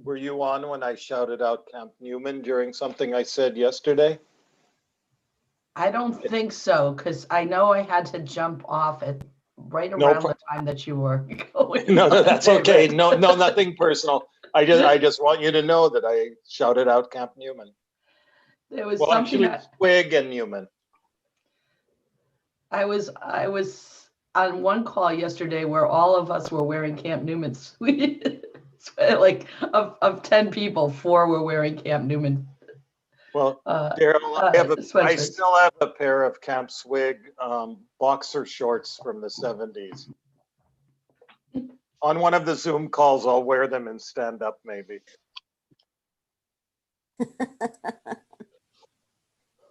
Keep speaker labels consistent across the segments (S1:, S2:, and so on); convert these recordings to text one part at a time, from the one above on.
S1: Were you on when I shouted out Camp Newman during something I said yesterday?
S2: I don't think so, because I know I had to jump off at right around the time that you were going.
S1: No, that's okay. No, nothing personal. I just want you to know that I shouted out Camp Newman.
S2: There was
S1: Well,
S2: something
S1: actually, Twig and Newman.
S2: I was on one call yesterday where all of us were wearing Camp Newman suits. Like of 10 people, 4 were wearing Camp Newman.
S1: Well, Daryl, I still have a pair of Camp Swig boxer shorts from the 70s. On one of the Zoom calls, I'll wear them and stand up, maybe.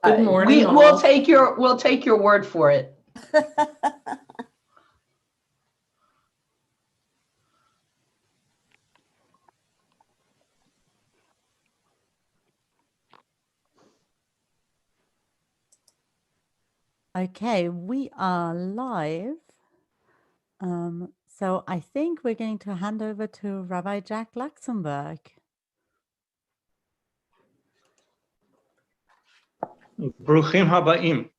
S3: Good morning.
S2: We'll take your word for it.
S4: Okay, we are live. So I think we're going to hand over to Rabbi Jack Luxembourg.
S5: Bruchim Habaim.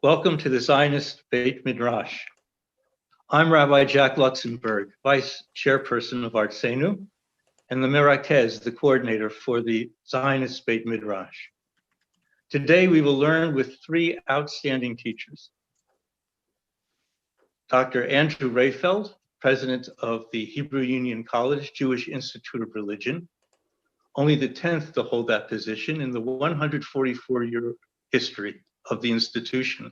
S5: Welcome to the Zionist Beit Midrash. I'm Rabbi Jack Luxembourg, Vice Chairperson of ARZENU, and the Merakez, the coordinator for the Zionist Beit Midrash. Today we will learn with 3 outstanding teachers. Dr. Andrew Rayfeld, President of the Hebrew Union College Jewish Institute of Religion, only the 10th to hold that position in the 144-year history of the institution.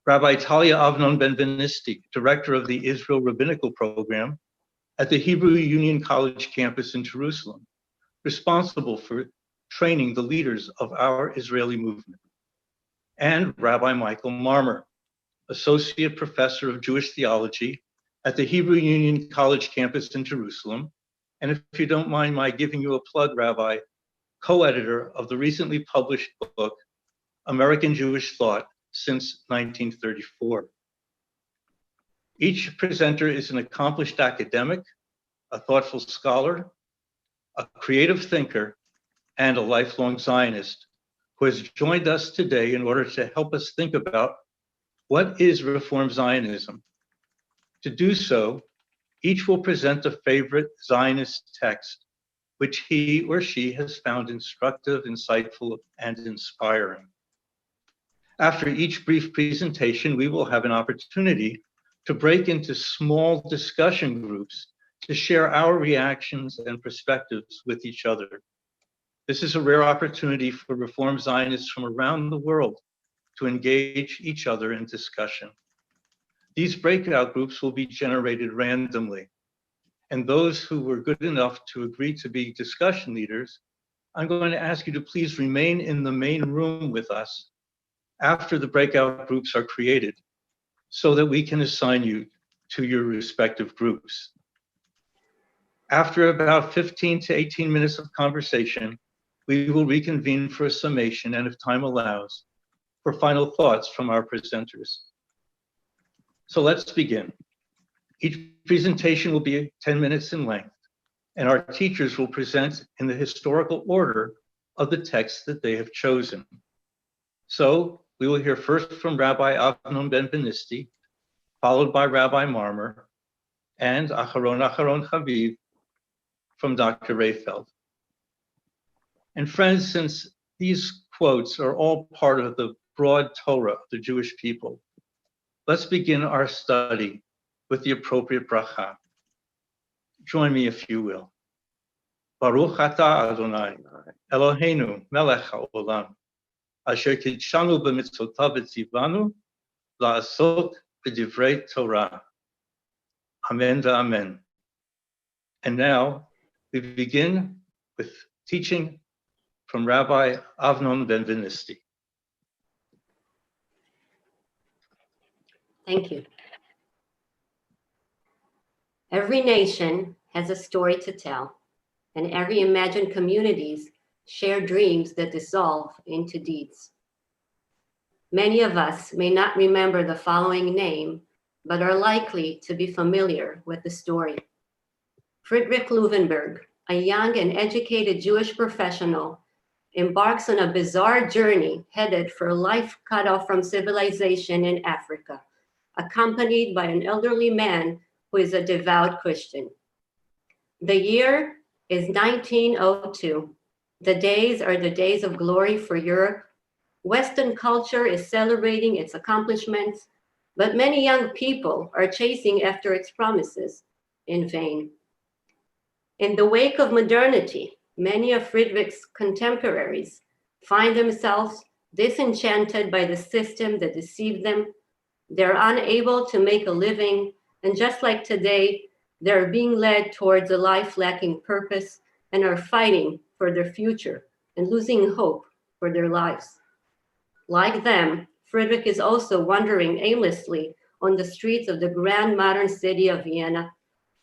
S5: Rabbi Talia Avnon Ben-Benisti, Director of the Israel Rabbinical Program at the Hebrew Union College campus in Jerusalem, responsible for training the leaders of our Israeli movement. And Rabbi Michael Marmer, Associate Professor of Jewish Theology at the Hebrew Union College campus in Jerusalem, and if you don't mind my giving you a plug, Rabbi, co-editor of the recently published book, American Jewish Thought Since 1934. Each presenter is an accomplished academic, a thoughtful scholar, a creative thinker, and a lifelong Zionist who has joined us today in order to help us think about what is Reform Zionism. To do so, each will present a favorite Zionist text, which he or she has found instructive, insightful, and inspiring. After each brief presentation, we will have an opportunity to break into small discussion groups to share our reactions and perspectives with each other. This is a rare opportunity for Reform Zionists from around the world to engage each other in discussion. These breakout groups will be generated randomly, and those who were good enough to agree to be discussion leaders, I'm going to ask you to please remain in the main room with us after the breakout groups are created so that we can assign you to your respective groups. After about 15 to 18 minutes of conversation, we will reconvene for a summation and, if time allows, for final thoughts from our presenters. So let's begin. Each presentation will be 10 minutes in length, and our teachers will present in the historical order of the text that they have chosen. So we will hear first from Rabbi Avnon Ben-Benisti, followed by Rabbi Marmer, and Acharon Chaviv from Dr. Rayfeld. And friends, since these quotes are all part of the broad Torah of the Jewish people, let's begin our study with the appropriate bracha. Join me if you will. Baruch atah Adonai, Eloheinu melech haolam, asher kidshanu b'mitzvotav v'tzivanu, la'asot b'divrei Torah. Amen v'amen. And now we begin with teaching from Rabbi Avnon Ben-Benisti.
S6: Thank you. Every nation has a story to tell, and every imagined communities share dreams that dissolve into deeds. Many of us may not remember the following name, but are likely to be familiar with the story. Friedrich Löwenberg, a young and educated Jewish professional, embarks on a bizarre journey headed for a life cut off from civilization in Africa, accompanied by an elderly man who is a devout Christian. The year is 1902. The days are the days of glory for Europe. Western culture is celebrating its accomplishments, but many young people are chasing after its promises in vain. In the wake of modernity, many of Friedrich's contemporaries find themselves disenchanted by the system that deceived them. They're unable to make a living, and just like today, they're being led towards a life lacking purpose and are fighting for their future and losing hope for their lives. Like them, Friedrich is also wandering aimlessly on the streets of the grand modern city of Vienna,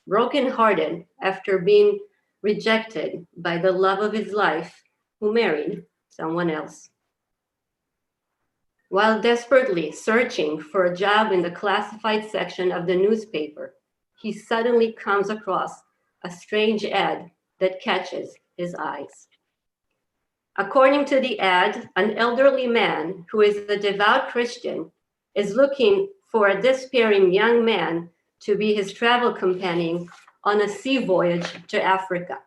S6: brokenhearted after being rejected by the love of his life, who married someone else. While desperately searching for a job in the classified section of the newspaper, he suddenly comes across a strange ad that catches his eyes. According to the ad, an elderly man who is a devout Christian is looking for a despairing young man to be his travel companion on a sea voyage to Africa.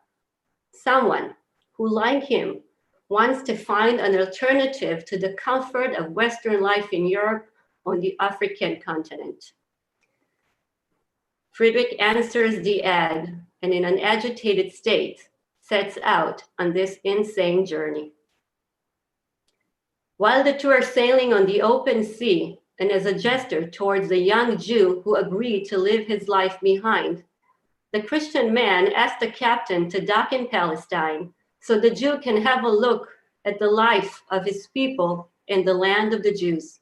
S6: Someone who, like him, wants to find an alternative to the comfort of Western life in Europe on the African continent. Friedrich answers the ad and in an agitated state sets out on this insane journey. While the two are sailing on the open sea, and as a gesture towards the young Jew who agreed to leave his life behind, the Christian man asks the captain to dock in Palestine so the Jew can have a look at the life of his people in the land of the Jews.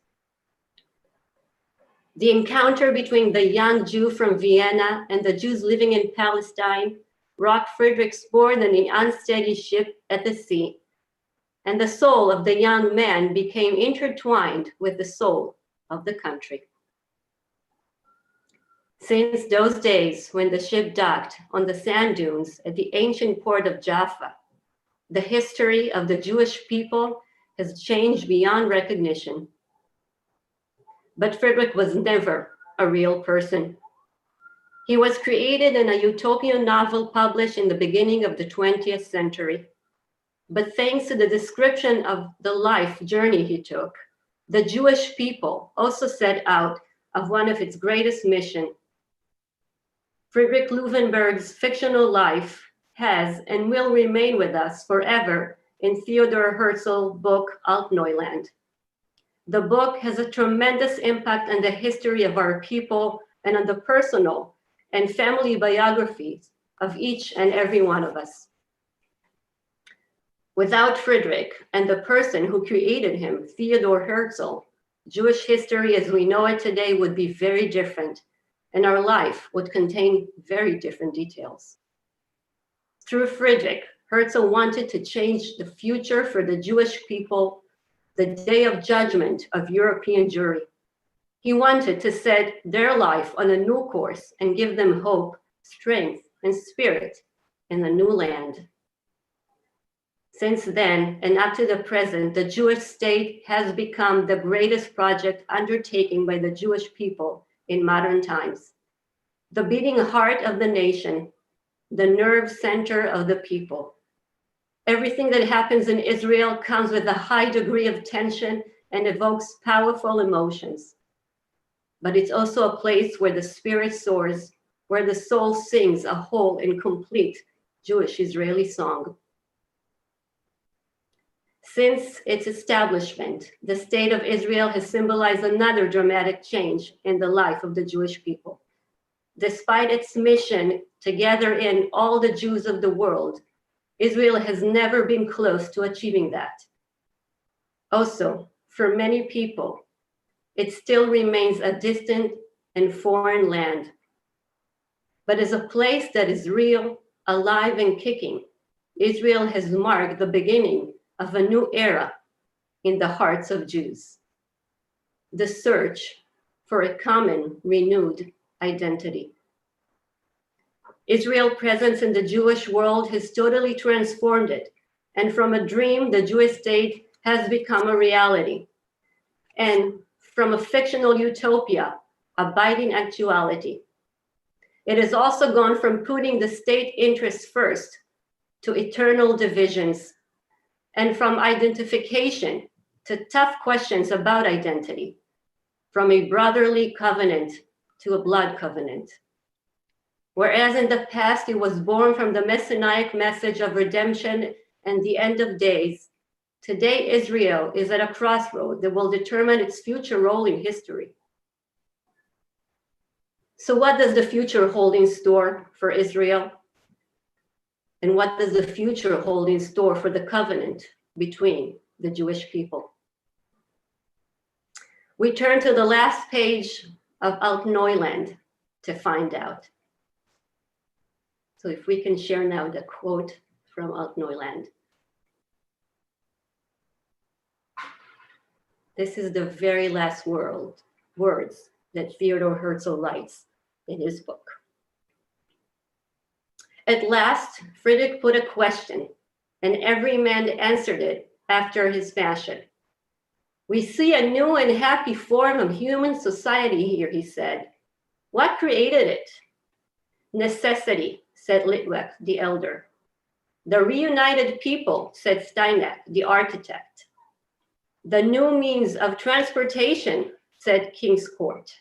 S6: The encounter between the young Jew from Vienna and the Jews living in Palestine rocked Friedrich's more than an unsteady ship at the sea, and the soul of the young man became intertwined with the soul of the country. Since those days when the ship docked on the sand dunes at the ancient port of Jaffa, the history of the Jewish people has changed beyond recognition. But Friedrich was never a real person. He was created in a utopian novel published in the beginning of the 20th century. But thanks to the description of the life journey he took, the Jewish people also set out of one of its greatest missions. Friedrich Löwenberg's fictional life has and will remain with us forever in Theodor Herzl's book, Altneuland. The book has a tremendous impact on the history of our people and on the personal and family biographies of each and every one of us. Without Friedrich and the person who created him, Theodor Herzl, Jewish history as we know it today would be very different, and our life would contain very different details. Through Friedrich, Herzl wanted to change the future for the Jewish people, the day of judgment of European Jewry. He wanted to set their life on a new course and give them hope, strength, and spirit in the new land. Since then, and up to the present, the Jewish state has become the greatest project undertaken by the Jewish people in modern times. The beating heart of the nation, the nerve center of the people. Everything that happens in Israel comes with a high degree of tension and evokes powerful emotions. But it's also a place where the spirit soars, where the soul sings a whole and complete Jewish Israeli song. Since its establishment, the state of Israel has symbolized another dramatic change in the life of the Jewish people. Despite its mission to gather in all the Jews of the world, Israel has never been close to achieving that. Also, for many people, it still remains a distant and foreign land. But as a place that is real, alive, and kicking, Israel has marked the beginning of a new era in the hearts of Jews. The search for a common, renewed identity. Israel's presence in the Jewish world has totally transformed it. And from a dream, the Jewish state has become a reality. And from a fictional utopia, a biting actuality. It has also gone from putting the state interests first to eternal divisions, and from identification to tough questions about identity, from a brotherly covenant to a blood covenant. Whereas in the past, it was born from the messianic message of redemption and the end of days, today Israel is at a crossroad that will determine its future role in history. So what does the future hold in store for Israel? And what does the future hold in store for the covenant between the Jewish people? We turn to the last page of Alt Neuland to find out. So if we can share now the quote from Alt Neuland. This is the very last words that Theodor Herzl writes in his book. At last, Friedrich put a question, and every man answered it after his fashion. We see a new and happy form of human society here, he said. What created it? Necessity, said Litwak, the elder. The reunited people, said Steinach, the architect. The new means of transportation, said King's Court.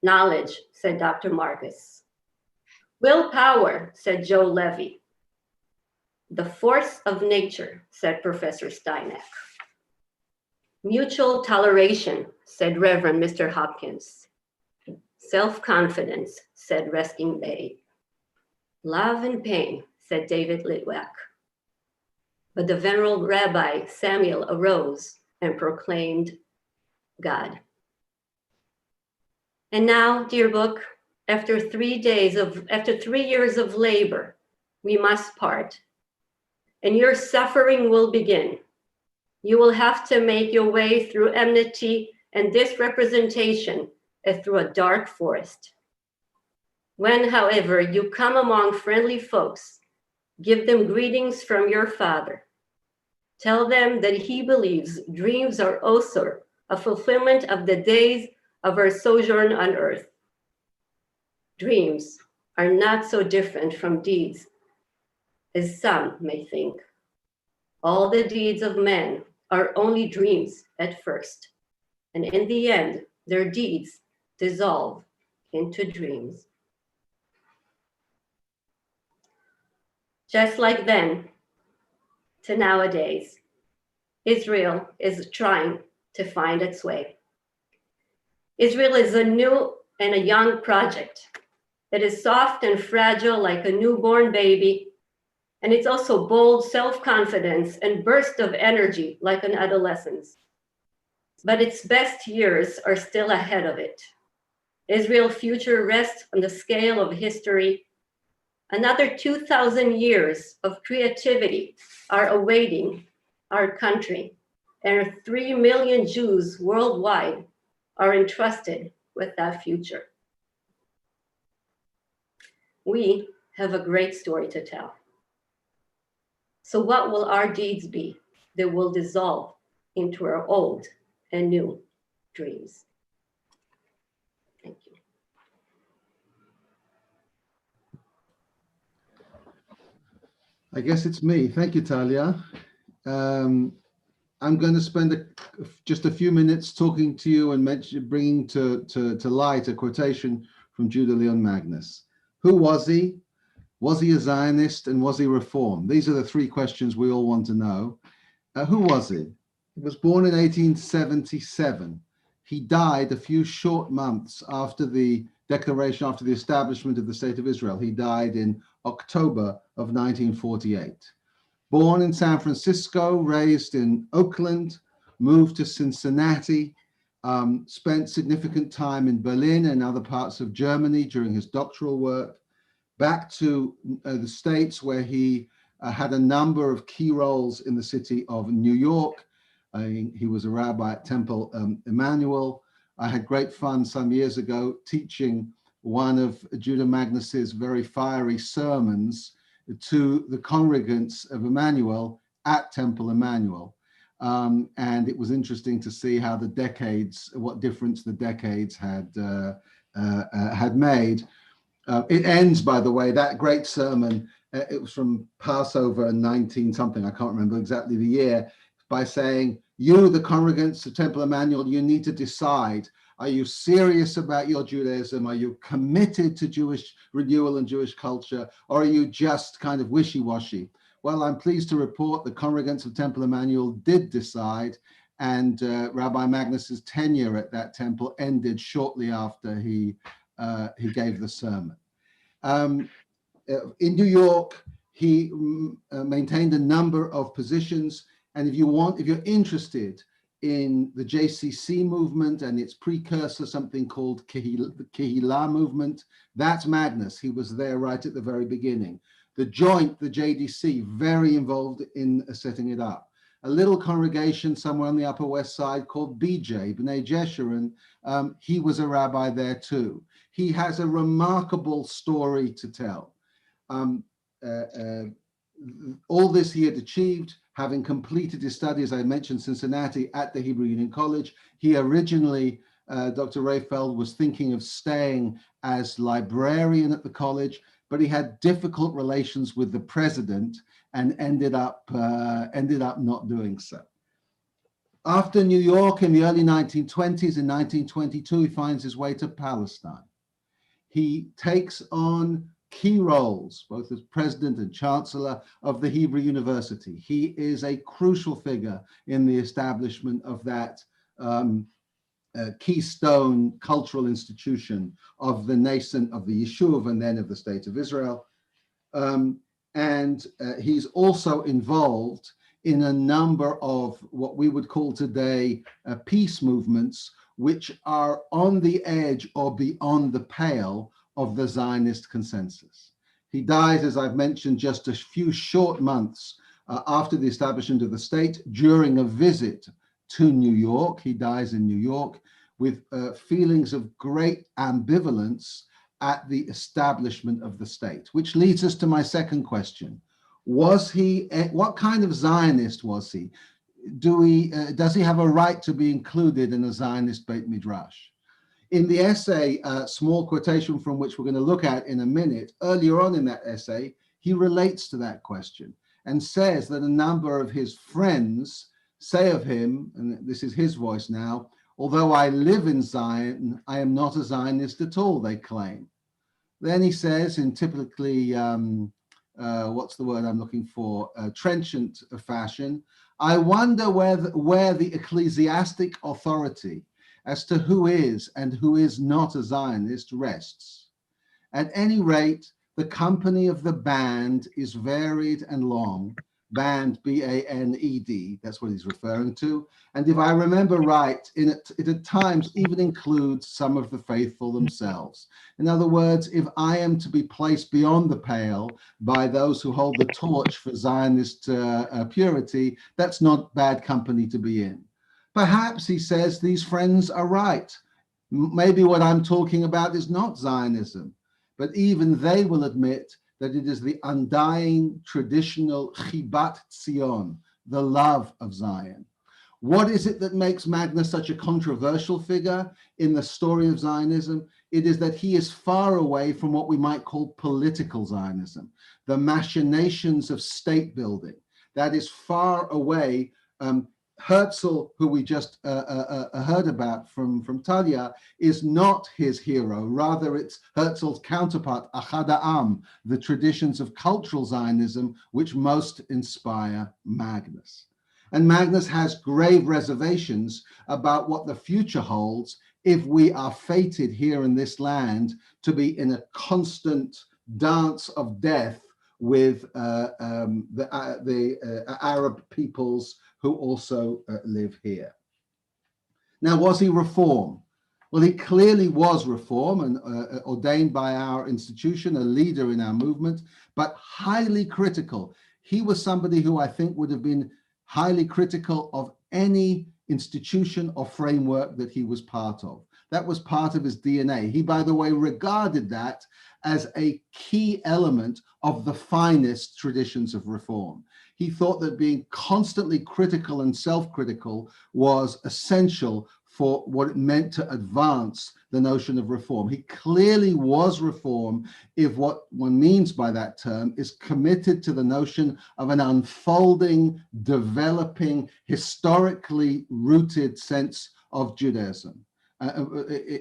S6: Knowledge, said Dr. Marcus. Willpower, said Joe Levy. The force of nature, said Professor Steinach. Mutual toleration, said Reverend Mr. Hopkins. Self-confidence, said Resking Bay. Love and pain, said David Litwak. But the venerable Rabbi Samuel arose and proclaimed God. And now, dear book, after 3 years of labor, we must part. And your suffering will begin. You will have to make your way through enmity and disrepresentation as through a dark forest. When, however, you come among friendly folks, give them greetings from your Father. Tell them that he believes dreams are also a fulfillment of the days of our sojourn on earth. Dreams are not so different from deeds as some may think. All the deeds of men are only dreams at first, and in the end, their deeds dissolve into dreams. Just like then to nowadays, Israel is trying to find its way. Israel is a new and a young project. It is soft and fragile like a newborn baby, and it's also bold self-confidence and burst of energy like an adolescence. But its best years are still ahead of it. Israel's future rests on the scale of history. Another 2,000 years of creativity are awaiting our country, and 3 million Jews worldwide are entrusted with that future. We have a great story to tell. So what will our deeds be that will dissolve into our old and new dreams? Thank you.
S3: I guess it's me. Thank you, Talia. I'm going to spend just a few minutes talking to you and bringing to light a quotation from Judah Leon Magnus. Who was he? Was he a Zionist, and was he Reform? These are the three questions we all want to know. Who was he? He was born in 1877. He died a few short months after the declaration, after the establishment of the State of Israel. He died in October of 1948. Born in San Francisco, raised in Oakland, moved to Cincinnati, spent significant time in Berlin and other parts of Germany during his doctoral work, back to the States, where he had a number of key roles in the city of New York. He was a rabbi at Temple Emmanuel. I had great fun some years ago teaching one of Judah Magnus's very fiery sermons to the congregants of Emmanuel at Temple Emmanuel. And it was interesting to see how the decades, what difference the decades had made. It ends, by the way, that great sermon, it was from Passover 19 something, I can't remember exactly the year, by saying, you, the congregants of Temple Emmanuel, you need to decide, are you serious about your Judaism? Are you committed to Jewish renewal and Jewish culture? Or are you just kind of wishy-washy? Well, I'm pleased to report the congregants of Temple Emmanuel did decide, and Rabbi Magnus's tenure at that temple ended shortly after he gave the sermon. In New York, he maintained a number of positions, and if you're interested in the JCC movement and its precursor, something called the Kehillah movement, that's Magnus. He was there right at the very beginning. The Joint, the JDC, very involved in setting it up. A little congregation somewhere on the Upper West Side called BJ, B'nai Jeshurun, he was a rabbi there too. He has a remarkable story to tell. All this he had achieved, having completed his studies, I mentioned Cincinnati, at the Hebrew Union College. He originally, Dr. Rayfeld, was thinking of staying as librarian at the college, but he had difficult relations with the president and ended up not doing so. After New York in the early 1920s, in 1922, he finds his way to Palestine. He takes on key roles, both as president and chancellor of the Hebrew University. He is a crucial figure in the establishment of that keystone cultural institution of the nascent of the Yishuv and then of the State of Israel. And he's also involved in a number of what we would call today peace movements, which are on the edge or beyond the pale of the Zionist consensus. He dies, as I've mentioned, just a few short months after the establishment of the state during a visit to New York. He dies in New York with feelings of great ambivalence at the establishment of the state, which leads us to my second question. Was he, what kind of Zionist was he? Does he have a right to be included in a Zionist Beit Midrash? In the essay, a small quotation from which we're going to look at in a minute, earlier on in that essay, he relates to that question and says that a number of his friends say of him, and this is his voice now, although I live in Zion, I am not a Zionist at all, they claim. Then he says in typically, what's the word I'm looking for, trenchant fashion, I wonder where the ecclesiastic authority as to who is and who is not a Zionist rests. At any rate, the company of the band is varied and long, band, B-A-N-E-D, that's what he's referring to. And if I remember right, it at times even includes some of the faithful themselves. In other words, if I am to be placed beyond the pale by those who hold the torch for Zionist purity, that's not bad company to be in. Perhaps, he says, these friends are right. Maybe what I'm talking about is not Zionism, but even they will admit that it is the undying traditional chibat Zion, the love of Zion. What is it that makes Magnus such a controversial figure in the story of Zionism? It is that he is far away from what we might call political Zionism, the machinations of state building. That is far away. Herzl, who we just heard about from Talia, is not his hero. Rather, it's Herzl's counterpart, Achad Ha'am, the traditions of cultural Zionism, which most inspire Magnus. And Magnus has grave reservations about what the future holds if we are fated here in this land to be in a constant dance of death with the Arab peoples who also live here. Now, was he Reform? Well, he clearly was Reform and ordained by our institution, a leader in our movement, but highly critical. He was somebody who I think would have been highly critical of any institution or framework that he was part of. That was part of his DNA. He, by the way, regarded that as a key element of the finest traditions of reform. He thought that being constantly critical and self-critical was essential for what it meant to advance the notion of reform. He clearly was reform if what one means by that term is committed to the notion of an unfolding, developing, historically rooted sense of Judaism,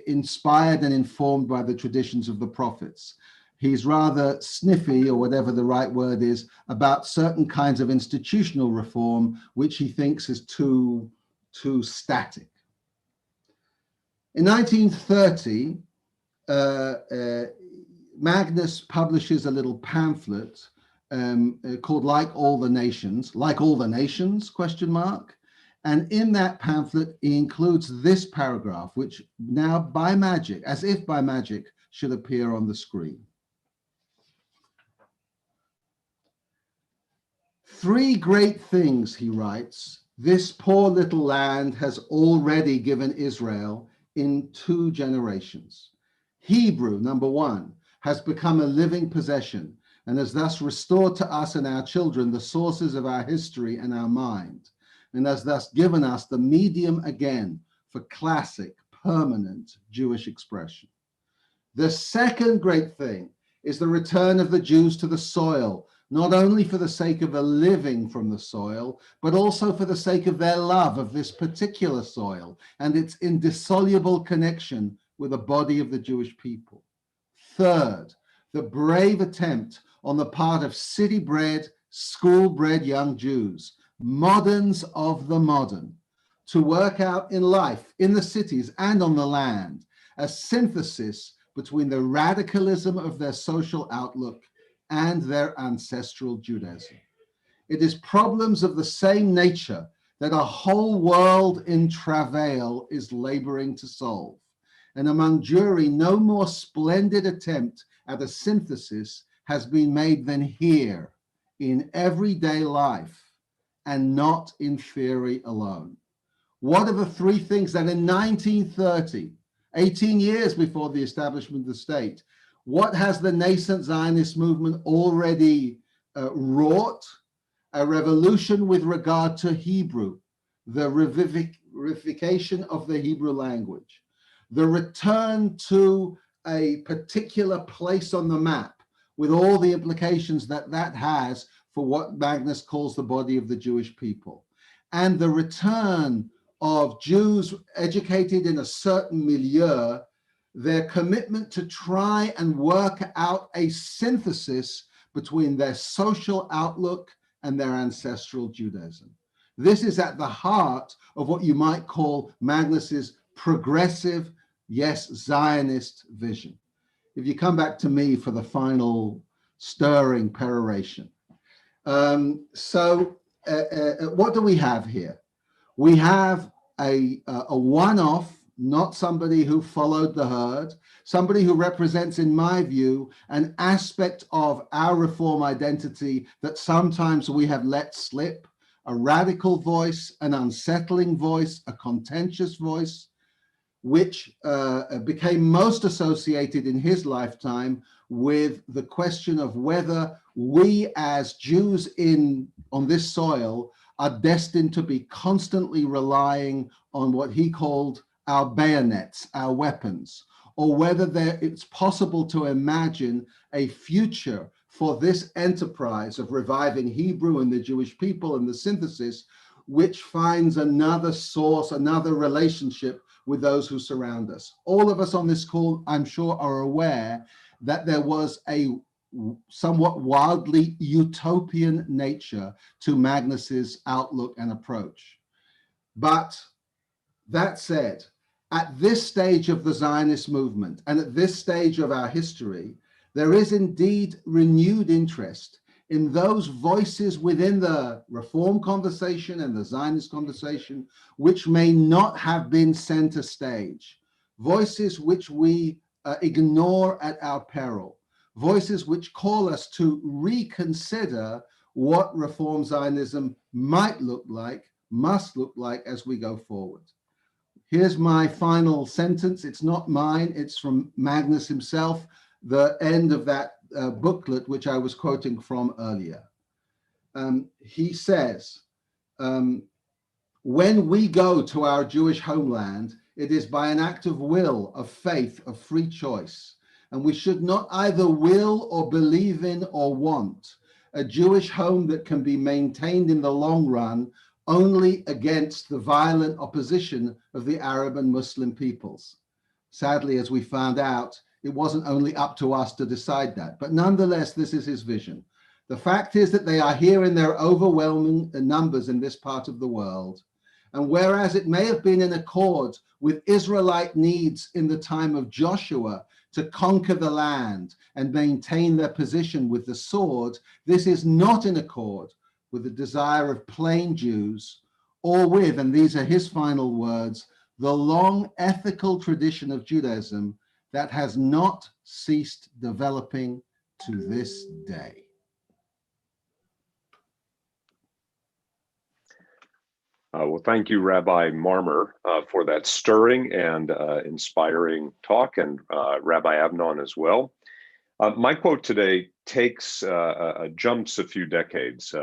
S3: inspired and informed by the traditions of the prophets. He's rather sniffy, or whatever the right word is, about certain kinds of institutional reform, which he thinks is too static. In 1930, Magnus publishes a little pamphlet called Like All the Nations, question mark. And in that pamphlet, he includes this paragraph, which now by magic, as if by magic, should appear on the screen. 3 great things, he writes, this poor little land has already given Israel in 2 generations. Hebrew, number 1, has become a living possession and has thus restored to us and our children the sources of our history and our mind, and has thus given us the medium again for classic, permanent Jewish expression. The second great thing is the return of the Jews to the soil, not only for the sake of a living from the soil, but also for the sake of their love of this particular soil and its indissoluble connection with the body of the Jewish people. Third, the brave attempt on the part of city-bred, school-bred young Jews, moderns of the modern, to work out in life, in the cities and on the land, a synthesis between the radicalism of their social outlook and their ancestral Judaism. It is problems of the same nature that a whole world in travail is laboring to solve. And among Jewry, no more splendid attempt at a synthesis has been made than here, in everyday life, and not in theory alone. What are the 3 things that in 1930, 18 years before the establishment of the state, what has the nascent Zionist movement already wrought? A revolution with regard to Hebrew, the revivification of the Hebrew language, the return to a particular place on the map with all the implications that that has for what Magnus calls the body of the Jewish people, and the return of Jews educated in a certain milieu, their commitment to try and work out a synthesis between their social outlook and their ancestral Judaism. This is at the heart of what you might call Magnus's progressive, yes, Zionist vision. If you come back to me for the final stirring peroration. What do we have here? We have a one-off, not somebody who followed the herd, somebody who represents, in my view, an aspect of our reform identity that sometimes we have let slip, a radical voice, an unsettling voice, a contentious voice, which became most associated in his lifetime with the question of whether we as Jews on this soil are destined to be constantly relying on what he called our bayonets, our weapons, or whether it's possible to imagine a future for this enterprise of reviving Hebrew and the Jewish people and the synthesis, which finds another source, another relationship with those who surround us. All of us on this call, I'm sure, are aware that there was a somewhat wildly utopian nature to Magnus's outlook and approach. But that said, at this stage of the Zionist movement and at this stage of our history, there is indeed renewed interest in those voices within the reform conversation and the Zionist conversation which may not have been center stage, voices which we ignore at our peril, voices which call us to reconsider what Reform Zionism might look like, must look like as we go forward. Here's my final sentence. It's not mine. It's from Magnus himself, the end of that booklet, which I was quoting from earlier. He says, when we go to our Jewish homeland, it is by an act of will, of faith, of free choice. And we should not either will or believe in or want a Jewish home that can be maintained in the long run only against the violent opposition of the Arab and Muslim peoples. Sadly, as we found out, it wasn't only up to us to decide that, but nonetheless, this is his vision. The fact is that they are here in their overwhelming numbers in this part of the world. And whereas it may have been in accord with Israelite needs in the time of Joshua to conquer the land and maintain their position with the sword, this is not in accord with the desire of plain Jews, or with, and these are his final words, the long ethical tradition of Judaism that has not ceased developing to this day.
S7: Well, thank you, Rabbi Marmer, for that stirring and inspiring talk, and Rabbi Avnon as well. My quote today jumps a few decades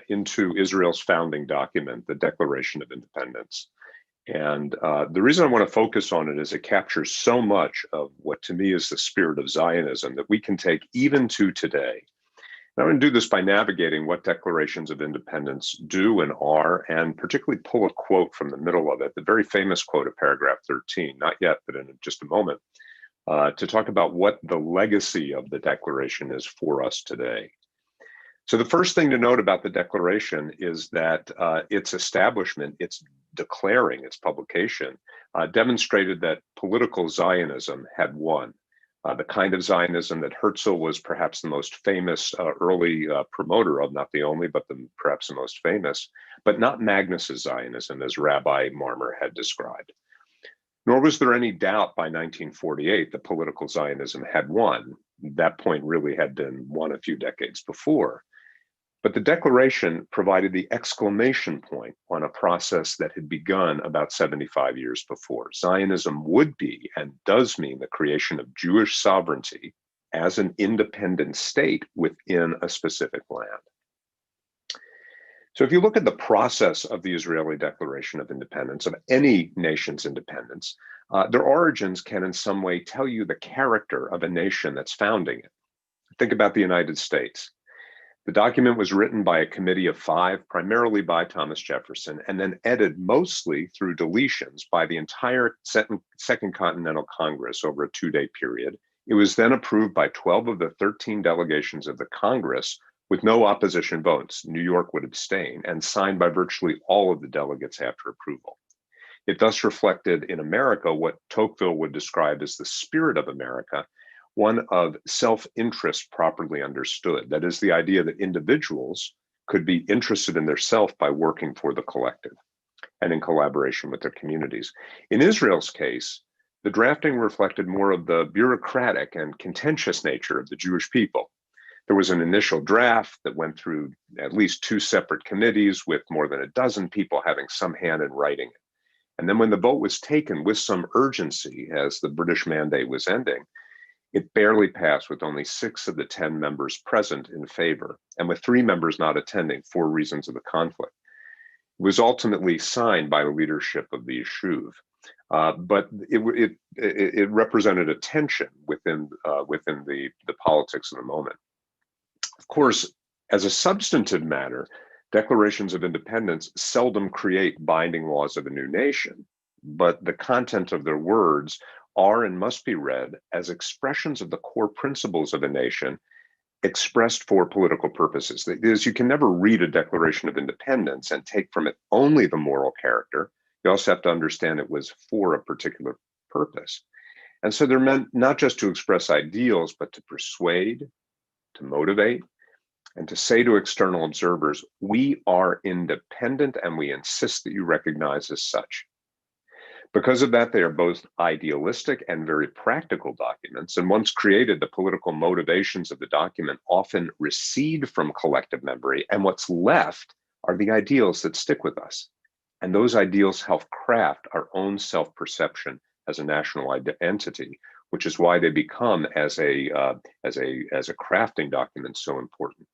S7: into Israel's founding document, the Declaration of Independence. And the reason I want to focus on it is it captures so much of what to me is the spirit of Zionism that we can take even to today. I'm going to do this by navigating what declarations of independence do and are, and particularly pull a quote from the middle of it, the very famous quote of paragraph 13, not yet, but in just a moment, to talk about what the legacy of the declaration is for us today. So the first thing to note about the declaration is that its establishment, its declaring, its publication, demonstrated that political Zionism had won. The kind of Zionism that Herzl was perhaps the most famous early promoter of, not the only, but perhaps the most famous, but not Magnus's Zionism, as Rabbi Marmer had described. Nor was there any doubt by 1948 that political Zionism had won. That point really had been won a few decades before. But the declaration provided the exclamation point on a process that had begun about 75 years before. Zionism would be and does mean the creation of Jewish sovereignty as an independent state within a specific land. So if you look at the process of the Israeli Declaration of Independence, of any nation's independence, their origins can in some way tell you the character of a nation that's founding it. Think about the United States. The document was written by a committee of 5, primarily by Thomas Jefferson, and then edited mostly through deletions by the entire Second Continental Congress over a 2-day period. It was then approved by 12 of the 13 delegations of the Congress with no opposition votes. New York would abstain, and signed by virtually all of the delegates after approval. It thus reflected in America what Tocqueville would describe as the spirit of America, one of self-interest properly understood. That is, the idea that individuals could be interested in their self by working for the collective and in collaboration with their communities. In Israel's case, the drafting reflected more of the bureaucratic and contentious nature of the Jewish people. There was an initial draft that went through at least 2 separate committees with more than a dozen people having some hand in writing it. And then when the vote was taken with some urgency as the British mandate was ending, it barely passed with only 6 of the 10 members present in favor, and with 3 members not attending for reasons of the conflict. It was ultimately signed by the leadership of the Yishuv, but it represented a tension within the politics of the moment. Of course, as a substantive matter, declarations of independence seldom create binding laws of a new nation, but the content of their words are and must be read as expressions of the core principles of a nation expressed for political purposes. That is, you can never read a Declaration of Independence and take from it only the moral character. You also have to understand it was for a particular purpose. And so they're meant not just to express ideals, but to persuade, to motivate, and to say to external observers, we are independent and we insist that you recognize as such. Because of that, they are both idealistic and very practical documents, and once created, the political motivations of the document often recede from collective memory, and what's left are the ideals that stick with us. And those ideals help craft our own self-perception as a national entity, which is why they become, as a crafting document, so important.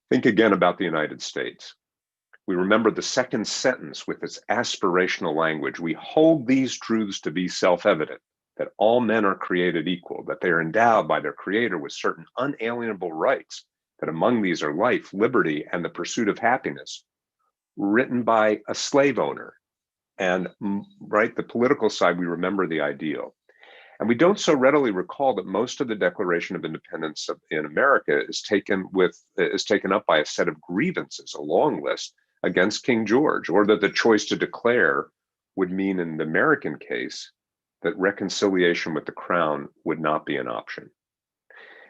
S7: Think again about the United States. We remember the second sentence with its aspirational language. We hold these truths to be self-evident, that all men are created equal, that they are endowed by their creator with certain unalienable rights, that among these are life, liberty, and the pursuit of happiness, written by a slave owner. And right, the political side, we remember the ideal. And we don't so readily recall that most of the Declaration of Independence in America is taken up by a set of grievances, a long list, against King George, or that the choice to declare would mean, in the American case, that reconciliation with the crown would not be an option.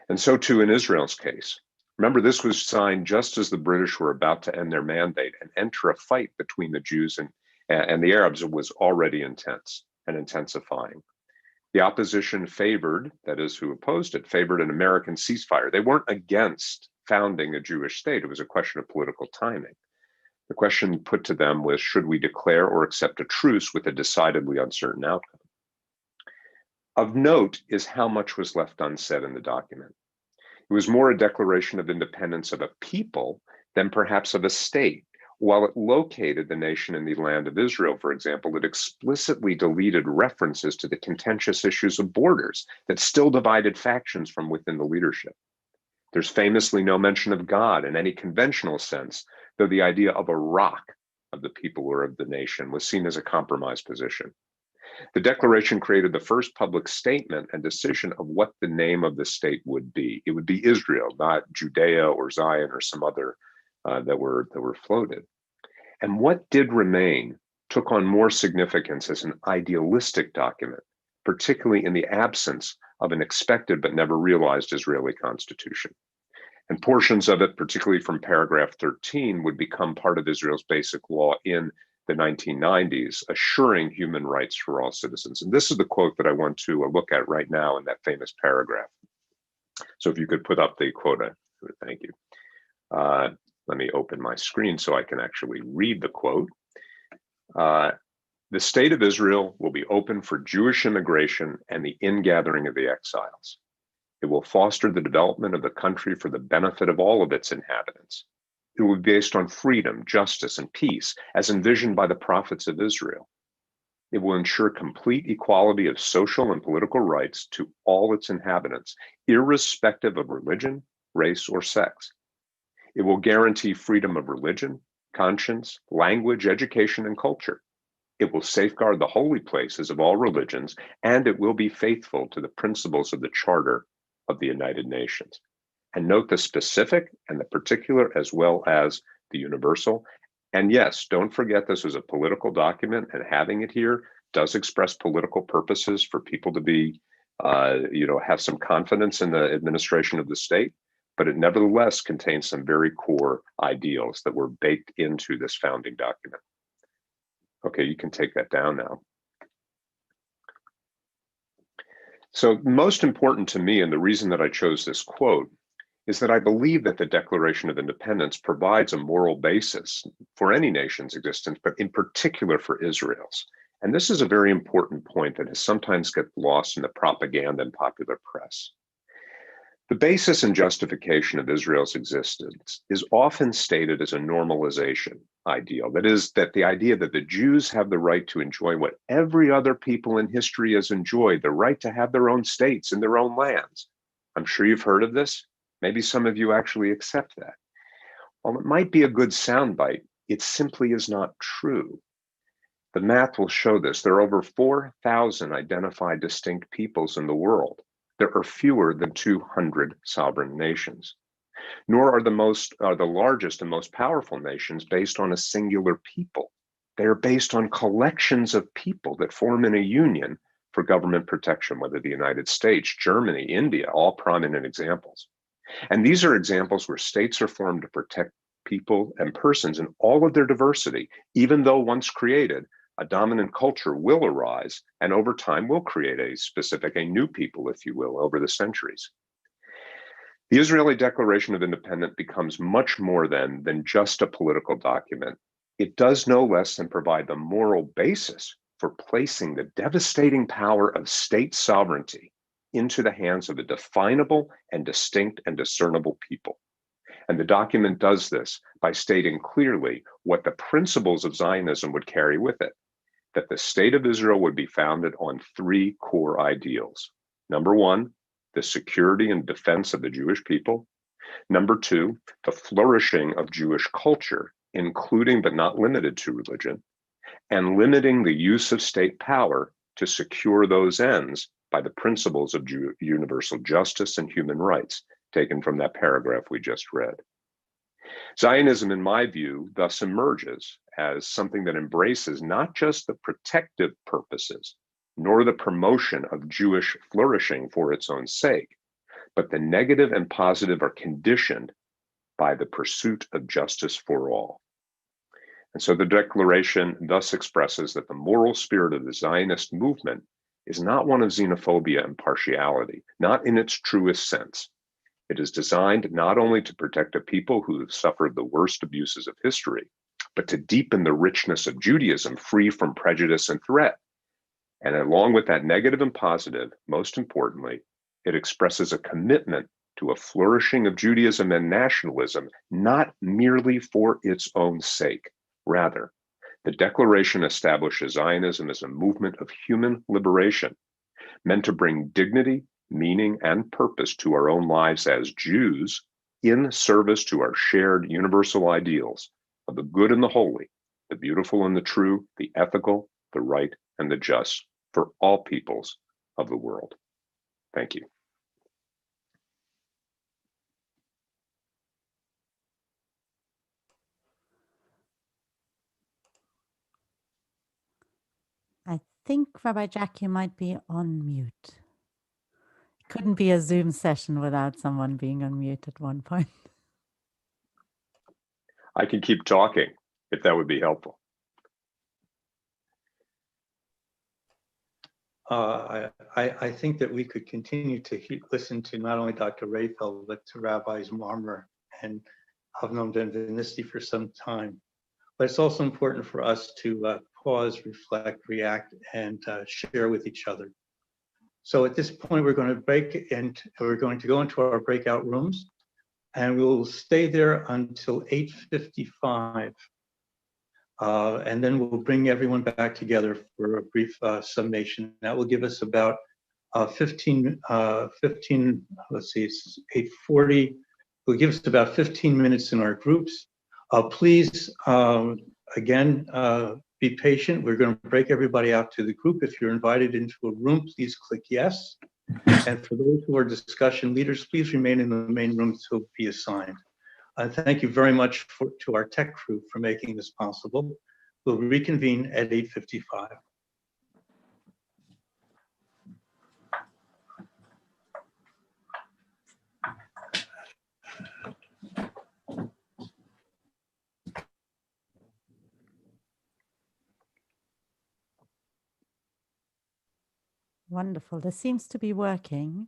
S7: And so too in Israel's case. Remember, this was signed just as the British were about to end their mandate and enter a fight between the Jews and the Arabs that was already intense and intensifying. The opposition favored, that is, who opposed it, favored an American ceasefire. They weren't against founding a Jewish state. It was a question of political timing. The question put to them was, should we declare or accept a truce with a decidedly uncertain outcome? Of note is how much was left unsaid in the document. It was more a declaration of independence of a people than perhaps of a state. While it located the nation in the land of Israel, for example, it explicitly deleted references to the contentious issues of borders that still divided factions from within the leadership. There's famously no mention of God in any conventional sense, though the idea of a rock of the people or of the nation was seen as a compromise position. The declaration created the first public statement and decision of what the name of the state would be. It would be Israel, not Judea or Zion or some other that were floated. And what did remain took on more significance as an idealistic document, particularly in the absence of an expected but never realized Israeli constitution. And portions of it, particularly from paragraph 13, would become part of Israel's basic law in the 1990s, assuring human rights for all citizens. And this is the quote that I want to look at right now in that famous paragraph. So if you could put up the quote, thank you. Let me open my screen so I can actually read the quote. The state of Israel will be open for Jewish immigration and the ingathering of the exiles. It will foster the development of the country for the benefit of all of its inhabitants. It will be based on freedom, justice, and peace, as envisioned by the prophets of Israel. It will ensure complete equality of social and political rights to all its inhabitants, irrespective of religion, race, or sex. It will guarantee freedom of religion, conscience, language, education, and culture. It will safeguard the holy places of all religions, and it will be faithful to the principles of the Charter of the United Nations. And note the specific and the particular as well as the universal. And yes, don't forget this is a political document, and having it here does express political purposes for people to be, have some confidence in the administration of the state. But it nevertheless contains some very core ideals that were baked into this founding document. Okay, you can take that down now. So most important to me, and the reason that I chose this quote, is that I believe that the Declaration of Independence provides a moral basis for any nation's existence, but in particular for Israel's. And this is a very important point that has sometimes get lost in the propaganda and popular press. The basis and justification of Israel's existence is often stated as a normalization ideal. That is, that the idea that the Jews have the right to enjoy what every other people in history has enjoyed, the right to have their own states and their own lands. I'm sure you've heard of this. Maybe some of you actually accept that. While it might be a good soundbite, it simply is not true. The math will show this. There are over 4,000 identified distinct peoples in the world. There are fewer than 200 sovereign nations, nor are the largest and most powerful nations based on a singular people. They are based on collections of people that form in a union for government protection, whether the United States, Germany, India, all prominent examples. And these are examples where states are formed to protect people and persons in all of their diversity, even though once created, a dominant culture will arise and over time will create a new people, if you will, over the centuries. The Israeli Declaration of Independence becomes much more than just a political document. It does no less than provide the moral basis for placing the devastating power of state sovereignty into the hands of a definable and distinct and discernible people. And the document does this by stating clearly what the principles of Zionism would carry with it, that the state of Israel would be founded on three core ideals. Number one, the security and defense of the Jewish people. Number two, the flourishing of Jewish culture, including but not limited to religion, and limiting the use of state power to secure those ends by the principles of universal justice and human rights, taken from that paragraph we just read. Zionism, in my view, thus emerges as something that embraces not just the protective purposes, nor the promotion of Jewish flourishing for its own sake, but the negative and positive are conditioned by the pursuit of justice for all. And so the declaration thus expresses that the moral spirit of the Zionist movement is not one of xenophobia and partiality, not in its truest sense. It is designed not only to protect a people who have suffered the worst abuses of history, but to deepen the richness of Judaism free from prejudice and threat. And along with that negative and positive, most importantly, it expresses a commitment to a flourishing of Judaism and nationalism, not merely for its own sake. Rather, the declaration establishes Zionism as a movement of human liberation, meant to bring dignity, meaning, and purpose to our own lives as Jews in service to our shared universal ideals of the good and the holy, the beautiful and the true, the ethical, the right, and the just for all peoples of the world. Thank you.
S4: I think, Rabbi Jack, you might be on mute. Couldn't be a Zoom session without someone being on mute at one point.
S7: I can keep talking if that would be helpful.
S5: I think that we could continue to listen to not only Dr. Rayfeld, but to Rabbis Marmer and Avnon Ben-Vinisti for some time. But it's also important for us to pause, reflect, react, and share with each other. So at this point, we're going to break and we're going to go into our breakout rooms, and we'll stay there until 8:55. And then we'll bring everyone back together for a brief summation. That will give us about 15, let's see, it's 8:40. Will give us about 15 minutes in our groups. Please, again, be patient. We're going to break everybody out to the group. If you're invited into a room, please click yes. And for those who are discussion leaders, please remain in the main room to be assigned. Thank you very much to our tech crew for making this possible. We'll reconvene at 8:55.
S4: Wonderful. This seems to be working.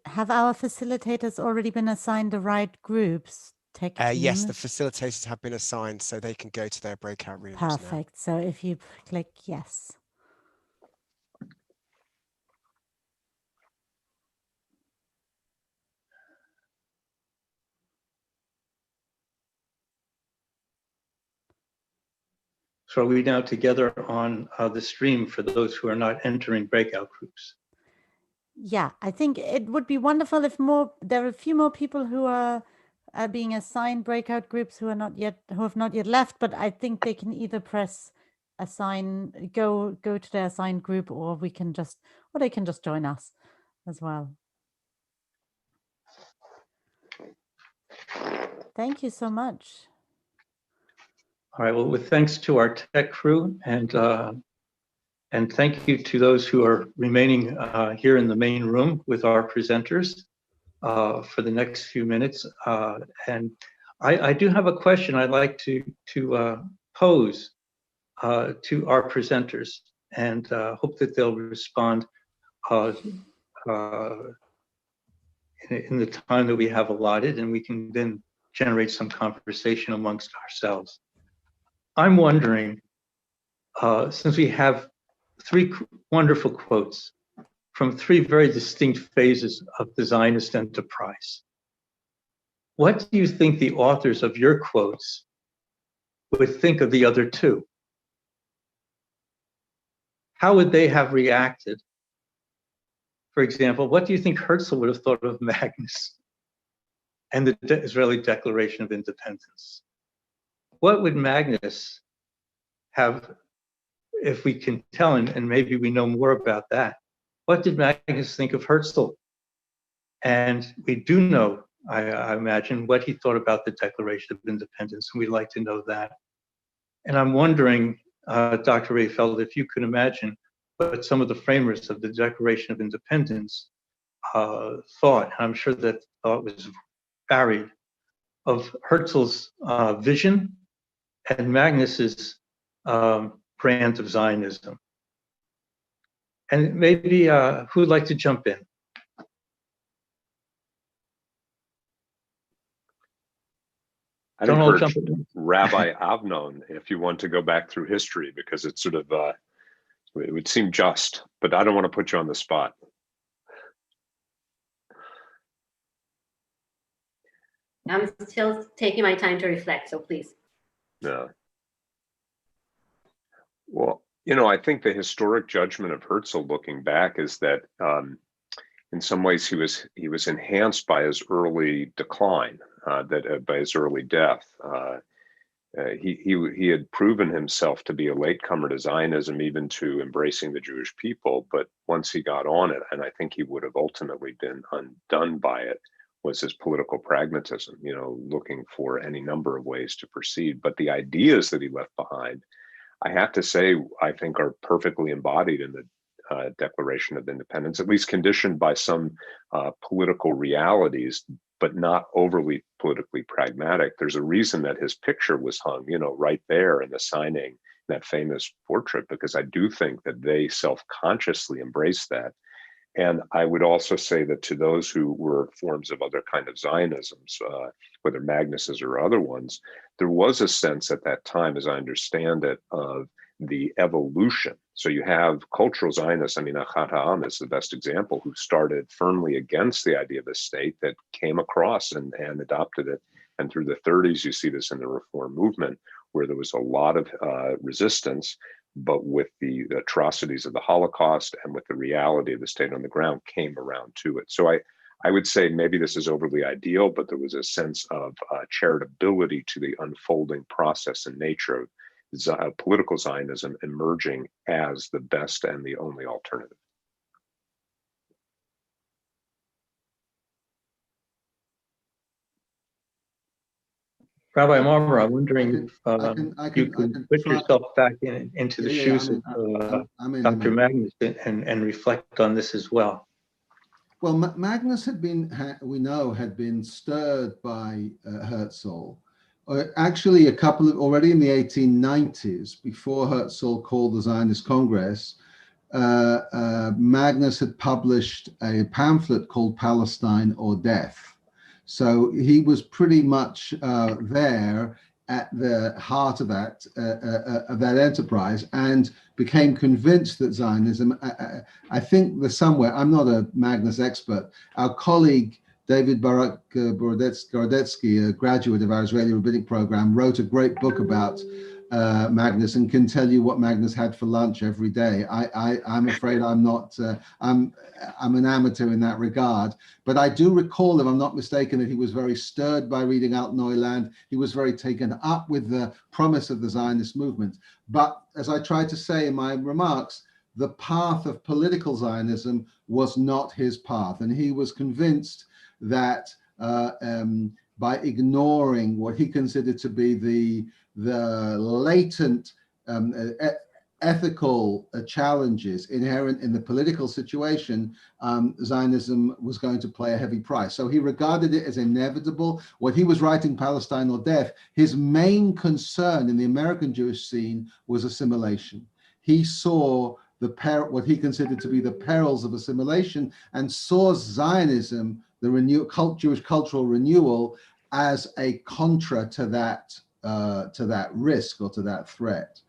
S4: Have our facilitators already been assigned the right groups? Tech team?
S8: Yes, the facilitators have been assigned so they can go to their breakout rooms now.
S4: Perfect. So if you click yes.
S5: So are we now together on the stream for those who are not entering breakout groups?
S4: Yeah, I think it would be wonderful if there are a few more people who are being assigned breakout groups who have not yet left, but I think they can either press assign, go to their assigned group, or they can just join us as well. Thank you so much.
S5: All right, well, with thanks to our tech crew and thank you to those who are remaining here in the main room with our presenters for the next few minutes. And I do have a question I'd like to pose to our presenters, and hope that they'll respond in the time that we have allotted, and we can then generate some conversation amongst ourselves. I'm wondering, since we have three wonderful quotes from three very distinct phases of the Zionist enterprise, what do you think the authors of your quotes would think of the other two? How would they have reacted? For example, what do you think Herzl would have thought of Magnus and the Israeli Declaration of Independence? What would Magnus have, if we can tell, and maybe we know more about that, what did Magnus think of Herzl? And we do know, I imagine, what he thought about the Declaration of Independence, and we'd like to know that. And I'm wondering, Dr. Rehfeld, if you could imagine what some of the framers of the Declaration of Independence thought, and I'm sure that thought was varied, of Herzl's vision and Magnus's brand of Zionism. And maybe who would like to jump in?
S7: I'd encourage Rabbi Avnon, if you want to go back through history, because it's sort of, it would seem just, but I don't want to put you on the spot.
S6: I'm still taking my time to reflect, so please.
S7: Yeah. Well, you know, I think the historic judgment of Herzl looking back is that in some ways he was enhanced by his early decline, by his early death. He had proven himself to be a latecomer to Zionism, even to embracing the Jewish people. But once he got on it, and I think he would have ultimately been undone by it, was his political pragmatism, you know, looking for any number of ways to proceed. But the ideas that he left behind, I have to say, I think are perfectly embodied in the Declaration of Independence, at least conditioned by some political realities, but not overly politically pragmatic. There's a reason that his picture was hung, you know, right there in the signing, that famous portrait, because I do think that they self-consciously embraced that. And I would also say that to those who were forms of other kind of Zionisms, whether Magnus's or other ones, there was a sense at that time, as I understand it, of the evolution. So you have cultural Zionists, I mean, Achat Ha'am is the best example, who started firmly against the idea of a state that came across and adopted it. And through the 30s, you see this in the Reform movement, where there was a lot of resistance, but with the atrocities of the Holocaust and with the reality of the state on the ground, came around to it. So I would say maybe this is overly ideal, but there was a sense of charitability to the unfolding process and nature of political Zionism emerging as the best and the only alternative.
S5: Rabbi Marmer, I'm wondering if you can put yourself back into the shoes of Dr. Magnus and reflect on this as well.
S3: Well, Magnus had been, we know, had been stirred by Herzl. Actually, already in the 1890s, before Herzl called the Zionist Congress, Magnus had published a pamphlet called Palestine or Death. So he was pretty much there at the heart of that enterprise, and became convinced that Zionism, I think there's somewhere, I'm not a Magnus expert, our colleague David Barak Gorodetsky, a graduate of our Israeli rabbinic program, wrote a great book about Magnus, and can tell you what Magnus had for lunch every day. I'm afraid I'm not, I'm an amateur in that regard, but I do recall, if I'm not mistaken, that he was very stirred by reading Alt Neuland. He was very taken up with the promise of the Zionist movement. But as I tried to say in my remarks, the path of political Zionism was not his path, and he was convinced that by ignoring what he considered to be the latent ethical challenges inherent in the political situation, Zionism was going to pay a heavy price. So he regarded it as inevitable. What he was writing, Palestine or Death, his main concern in the American Jewish scene was assimilation. He saw what he considered to be the perils of assimilation, and saw Zionism, the Jewish cultural renewal, as a contra to that risk or to that threat.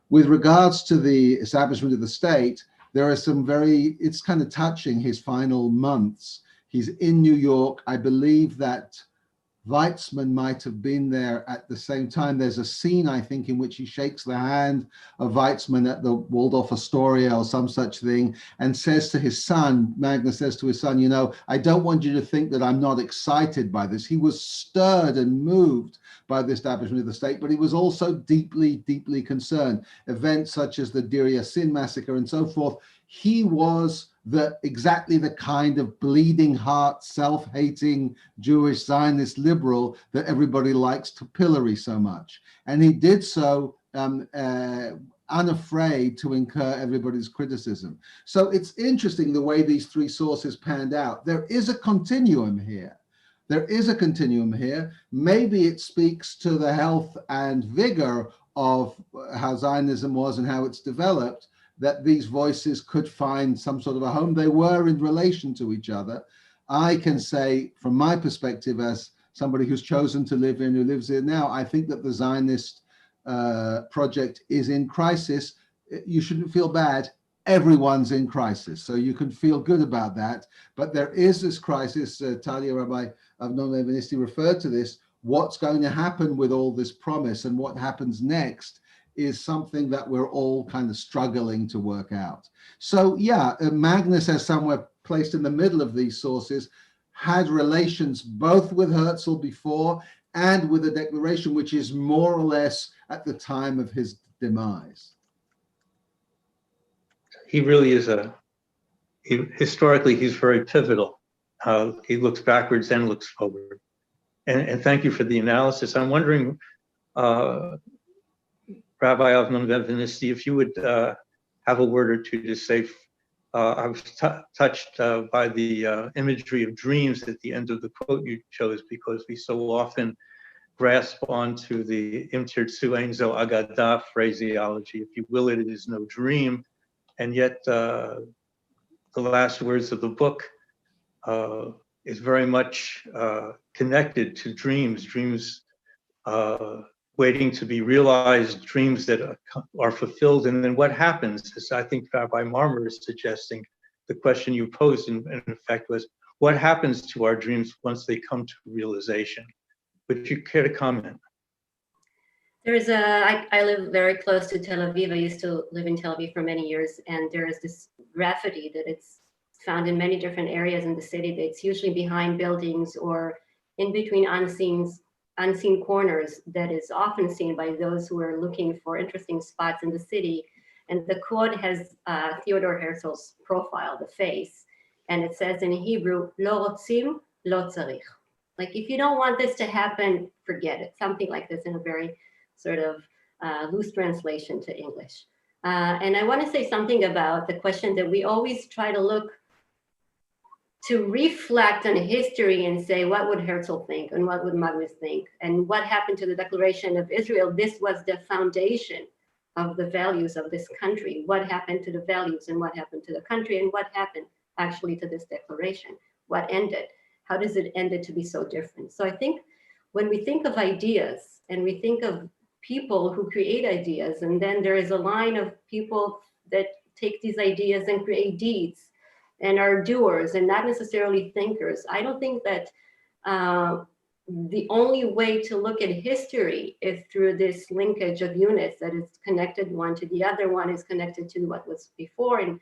S3: With regards to the establishment of the state, there are some it's kind of touching his final months. He's in New York. I believe that Weizmann might have been there at the same time. There's a scene, I think, in which he shakes the hand of Weizmann at the Waldorf Astoria or some such thing, and says to his son, Magnus says to his son, you know, I don't want you to think that I'm not excited by this. He was stirred and moved by the establishment of the state, but he was also deeply, deeply concerned. Events such as the Deir Yassin massacre and so forth, he was exactly the kind of bleeding heart, self-hating Jewish Zionist liberal that everybody likes to pillory so much. And he did so unafraid to incur everybody's criticism. So it's interesting the way these three sources panned out. There is a continuum here. There is a continuum here. Maybe it speaks to the health and vigor of how Zionism was and how it's developed, that these voices could find some sort of a home. They were in relation to each other. I can say, from my perspective, as somebody who's chosen to live in, who lives here now, I think that the Zionist project is in crisis. You shouldn't feel bad. Everyone's in crisis, so you can feel good about that. But there is this crisis. Talia, Rabbi Avnon Levinisti referred to this. What's going to happen with all this promise and what happens next is something that we're all kind of struggling to work out. So yeah, Magnus, as somewhere placed in the middle of these sources, had relations both with Herzl before and with the declaration, which is more or less at the time of his demise.
S5: He really is historically, he's very pivotal. He looks backwards and looks forward. And thank you for the analysis. I'm wondering, Rabbi Avnon Levinisti, if you would have a word or two to say. I was touched by the imagery of dreams at the end of the quote you chose, because we so often grasp onto the Im Tirtzu Ein Zo Agadah phraseology. If you will, it is no dream. And yet the last words of the book is very much connected to dreams waiting to be realized, dreams that are fulfilled. And then what happens, as I think Rabbi Marmer is suggesting, the question you posed in effect was, what happens to our dreams once they come to realization? Would you care to comment?
S6: I live very close to Tel Aviv. I used to live in Tel Aviv for many years, and there is this graffiti that it's found in many different areas in the city. That's usually behind buildings or in between unseen corners, that is often seen by those who are looking for interesting spots in the city. And the quote has Theodor Herzl's profile, the face, and it says in Hebrew, "Lo rotzim, lo tzarich." Like, if you don't want this to happen, forget it. Something like this in a very sort of loose translation to English. And I want to say something about the question that we always try to look to reflect on history and say, what would Herzl think and what would Magnus think? And what happened to the Declaration of Israel? This was the foundation of the values of this country. What happened to the values and what happened to the country and what happened actually to this declaration? What ended? How does it end it to be so different? So I think when we think of ideas and we think of people who create ideas, and then there is a line of people that take these ideas and create deeds and are doers and not necessarily thinkers. I don't think that the only way to look at history is through this linkage of units that is connected one to the other, one is connected to what was before and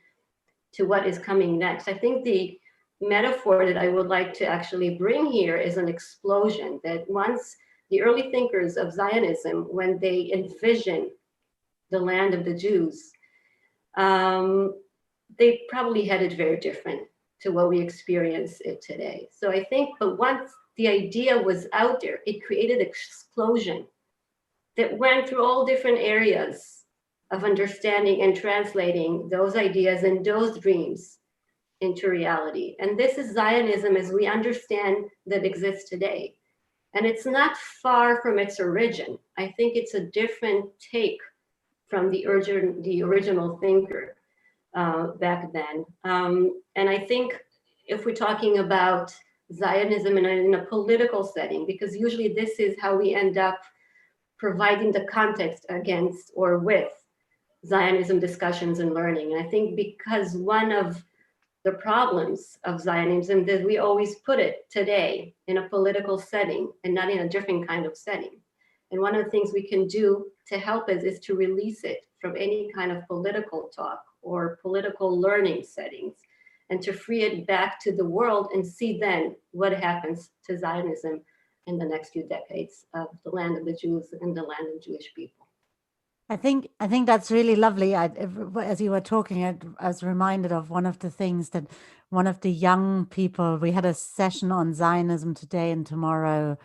S6: to what is coming next. I think the metaphor that I would like to actually bring here is an explosion, that once the early thinkers of Zionism, when they envision the land of the Jews, they probably had it very different to what we experience it today. So I think, but once the idea was out there, it created an explosion that went through all different areas of understanding and translating those ideas and those dreams into reality. And this is Zionism as we understand that exists today. And it's not far from its origin. I think it's a different take from the original thinker back then. And I think if we're talking about Zionism in a political setting, because usually this is how we end up providing the context against or with Zionism discussions and learning. And I think because one of the problems of Zionism that we always put it today in a political setting and not in a different kind of setting. And one of the things we can do to help us is to release it from any kind of political talk or political learning settings, and to free it back to the world and see then what happens to Zionism in the next few decades of the land of the Jews and the land of Jewish people.
S4: I think that's really lovely. As you were talking, I was reminded of one of the things that one of the young people, we had a session on Zionism today and tomorrow,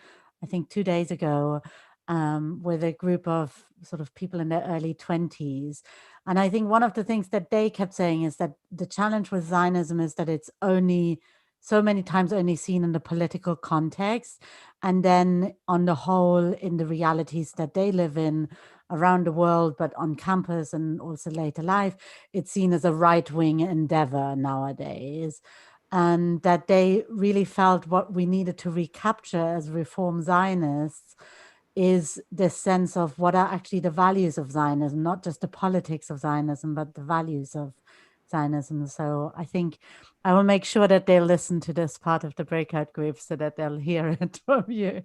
S4: I think 2 days ago, with a group of sort of people in their early 20s. And I think one of the things that they kept saying is that the challenge with Zionism is that it's only so many times only seen in the political context. And then on the whole, in the realities that they live in around the world, but on campus and also later life, it's seen as a right-wing endeavor nowadays. And that they really felt what we needed to recapture as Reform Zionists is this sense of what are actually the values of Zionism, not just the politics of Zionism, but the values of Zionism. So I think I will make sure that they'll listen to this part of the breakout group so that they'll hear it from you,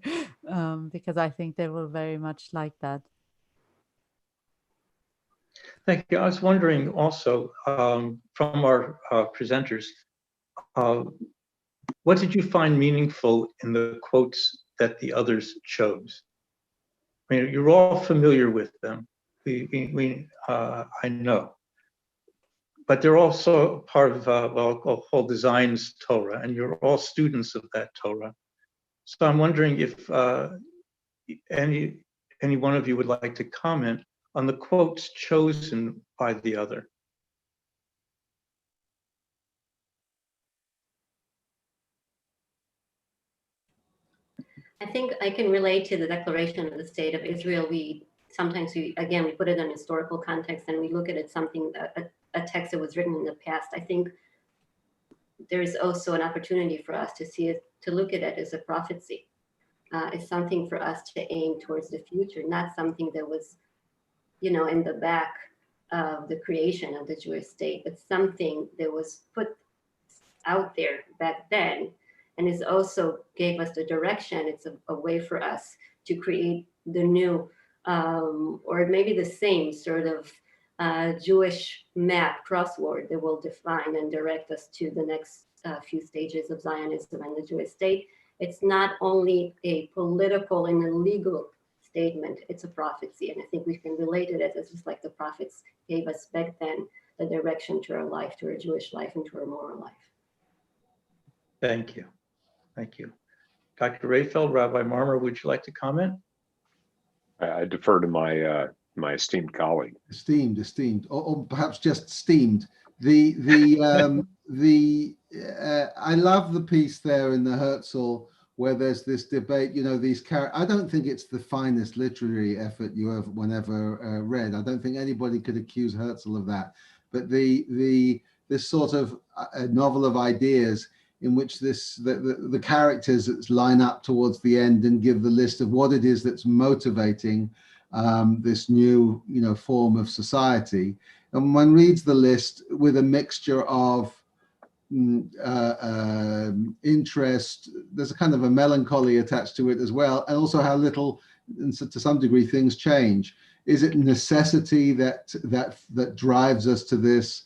S4: because I think they will very much like that.
S5: Thank you. I was wondering also from our presenters, what did you find meaningful in the quotes that the others chose? I mean, you're all familiar with them. I know, but they're also part of what I'll call the Zionist Torah, and you're all students of that Torah. So I'm wondering if any one of you would like to comment on the quotes chosen by the other.
S6: I think I can relate to the Declaration of the State of Israel. Sometimes we put it in historical context and we look at it a text that was written in the past. I think there's also an opportunity for us to look at it as a prophecy. It's something for us to aim towards the future, not something that was, in the back of the creation of the Jewish state, but something that was put out there back then. And it also gave us the direction. It's a way for us to create the new, or maybe the same sort of Jewish map crossword that will define and direct us to the next few stages of Zionism and the Jewish state. It's not only a political and a legal statement, it's a prophecy. And I think we can relate it as just like the prophets gave us back then, the direction to our life, to our Jewish life, and to our moral life.
S5: Thank you. Thank you. Dr. Rayfeld, Rabbi Marmer, would you like to comment?
S7: I defer to my esteemed colleague.
S3: Esteemed, or perhaps just steamed. I love the piece there in the Herzl where there's this debate. I don't think it's the finest literary effort you have whenever read. I don't think anybody could accuse Herzl of that. But this sort of novel of ideas in which the characters line up towards the end and give the list of what it is that's motivating this new form of society. And one reads the list with a mixture of interest. There's a kind of a melancholy attached to it as well, and also how little, and so to some degree, things change. Is it necessity that drives us to this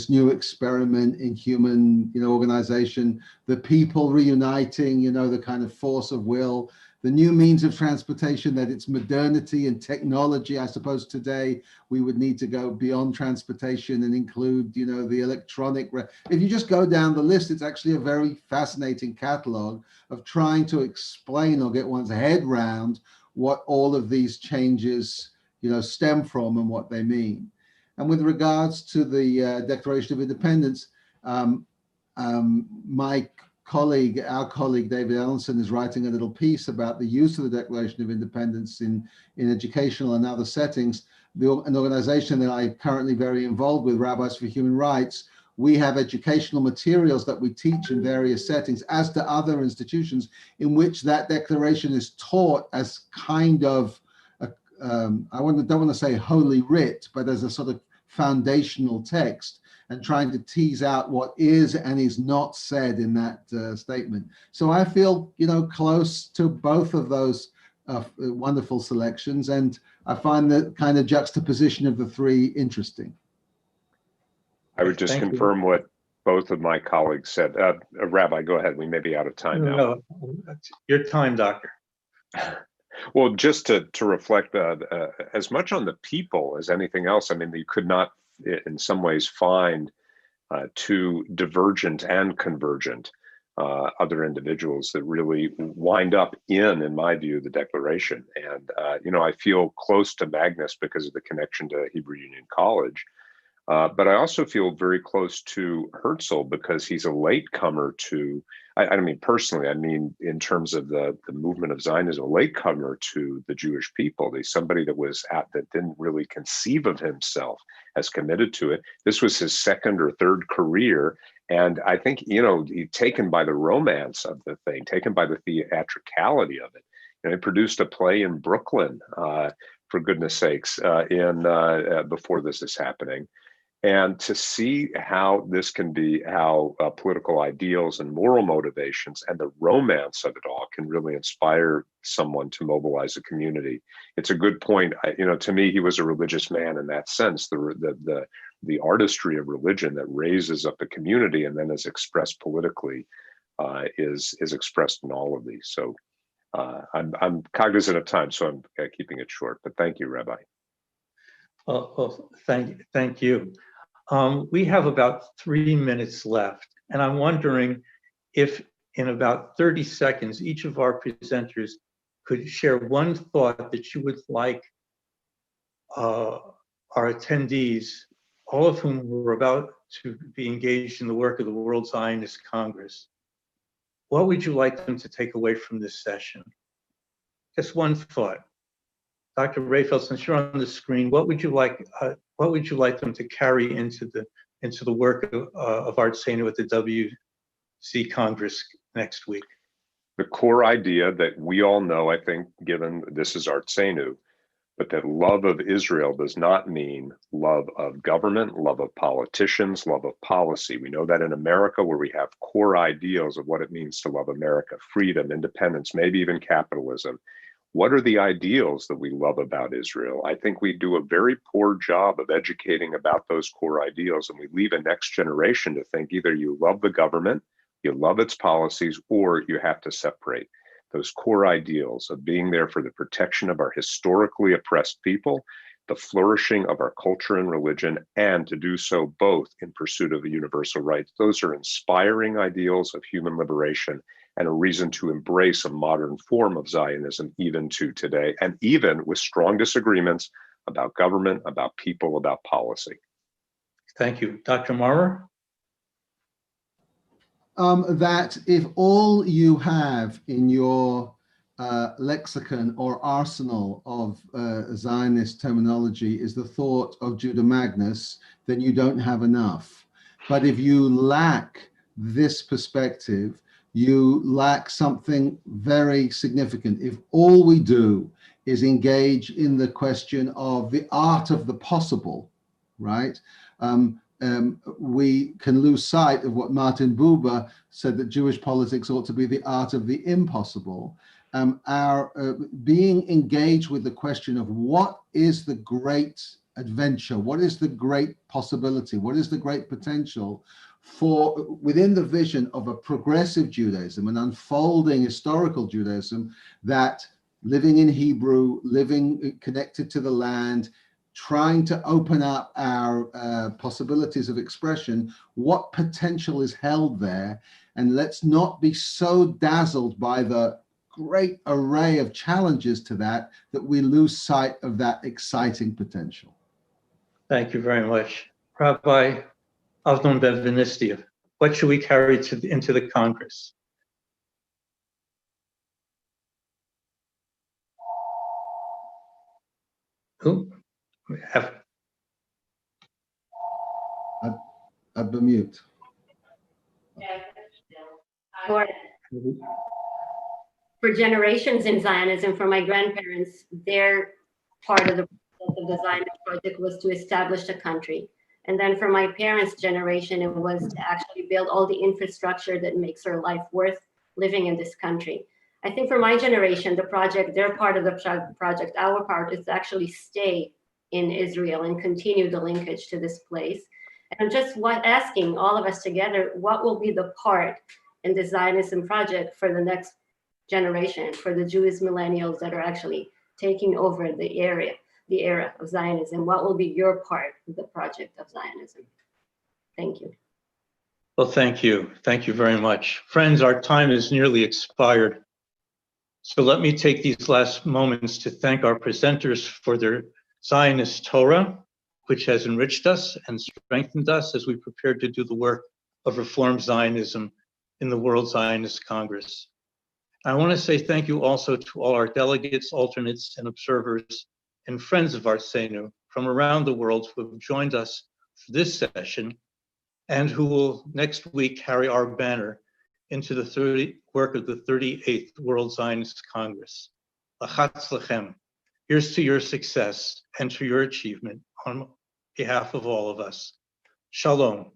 S3: new experiment in human organization, the people reuniting, the kind of force of will, the new means of transportation, that it's modernity and technology. I suppose today we would need to go beyond transportation and include the electronic. If you just go down the list, it's actually a very fascinating catalog of trying to explain or get one's head round what all of these changes stem from and what they mean. And with regards to the Declaration of Independence, our colleague David Ellenson is writing a little piece about the use of the Declaration of Independence in educational and other settings. an organization that I'm currently very involved with, Rabbis for Human Rights, we have educational materials that we teach in various settings, as do other institutions, in which that declaration is taught as kind of, don't want to say holy writ, but as a sort of foundational text, and trying to tease out what is and is not said in that statement. So I feel, close to both of those wonderful selections, and I find the kind of juxtaposition of the three interesting.
S7: I would just confirm what both of my colleagues said. Rabbi, go ahead. We may be out of time now.
S5: No, your time, Doctor.
S7: Well, just to reflect as much on the people as anything else, I mean, you could not, in some ways, find two divergent and convergent other individuals that really wind up in my view, the Declaration. And, I feel close to Magnus because of the connection to Hebrew Union College. But I also feel very close to Herzl because he's a latecomer to, I don't mean personally, I mean in terms of the movement of Zionism, a latecomer to the Jewish people. He's somebody that didn't really conceive of himself as committed to it. This was his second or third career. And I think, he's taken by the romance of the thing, taken by the theatricality of it. He produced a play in Brooklyn, for goodness sakes, before this is happening. And to see how this can be, how political ideals and moral motivations and the romance of it all can really inspire someone to mobilize a community. It's a good point. To me, he was a religious man in that sense. The artistry of religion that raises up a community and then is expressed politically is expressed in all of these. So I'm cognizant of time, so I'm keeping it short. But thank you, Rabbi.
S5: Well, thank you. We have about 3 minutes left, and I'm wondering if in about 30 seconds, each of our presenters could share one thought that you would like our attendees, all of whom were about to be engaged in the work of the World Zionist Congress. What would you like them to take away from this session? Just one thought. Dr. Rayfeld, since you're on the screen, what would you like them to carry into the work of ARZENU at the WC Congress next week?
S7: The core idea that we all know, I think, given this is ARZENU, but that love of Israel does not mean love of government, love of politicians, love of policy. We know that in America, where we have core ideals of what it means to love America, freedom, independence, maybe even capitalism. What are the ideals that we love about Israel? I think we do a very poor job of educating about those core ideals, and we leave a next generation to think either you love the government, you love its policies, or you have to separate. Those core ideals of being there for the protection of our historically oppressed people, the flourishing of our culture and religion, and to do so both in pursuit of the universal rights. Those are inspiring ideals of human liberation and a reason to embrace a modern form of Zionism even to today, and even with strong disagreements about government, about people, about policy.
S5: Thank you. Dr. Marmer?
S3: That if all you have in your lexicon or arsenal of Zionist terminology is the thought of Judah Magnus, then you don't have enough. But if you lack this perspective, you lack something very significant. If all we do is engage in the question of the art of the possible, right? We can lose sight of what Martin Buber said, that Jewish politics ought to be the art of the impossible. Our being engaged with the question of what is the great adventure, what is the great possibility, what is the great potential for within the vision of a progressive Judaism, an unfolding historical Judaism that living in Hebrew, living connected to the land, trying to open up our possibilities of expression, what potential is held there, and let's not be so dazzled by the great array of challenges to that we lose sight of that exciting potential.
S5: Thank you very much. Rabbi Avnon Ben-Venistiev, what should we carry into the Congress? Who?
S3: I'd be mute.
S6: For generations in Zionism, for my grandparents, their part of the Zionist project was to establish a country. And then for my parents' generation, it was to actually build all the infrastructure that makes our life worth living in this country. I think for my generation, the project, their part of the project, our part is to actually stay in Israel and continue the linkage to this place. And I'm just asking all of us together, what will be the part in the Zionism project for the next generation, for the Jewish millennials that are actually taking over the era of Zionism? What will be your part of the project of Zionism? Thank you.
S5: Well, thank you. Thank you very much. Friends, our time is nearly expired. So let me take these last moments to thank our presenters for their Zionist Torah, which has enriched us and strengthened us as we prepare to do the work of Reform Zionism in the World Zionist Congress. I want to say thank you also to all our delegates, alternates, and observers and friends of ARZENU from around the world who have joined us for this session and who will next week carry our banner into the work of the 38th World Zionist Congress. Lachatz lechem. Here's to your success and to your achievement on behalf of all of us. Shalom.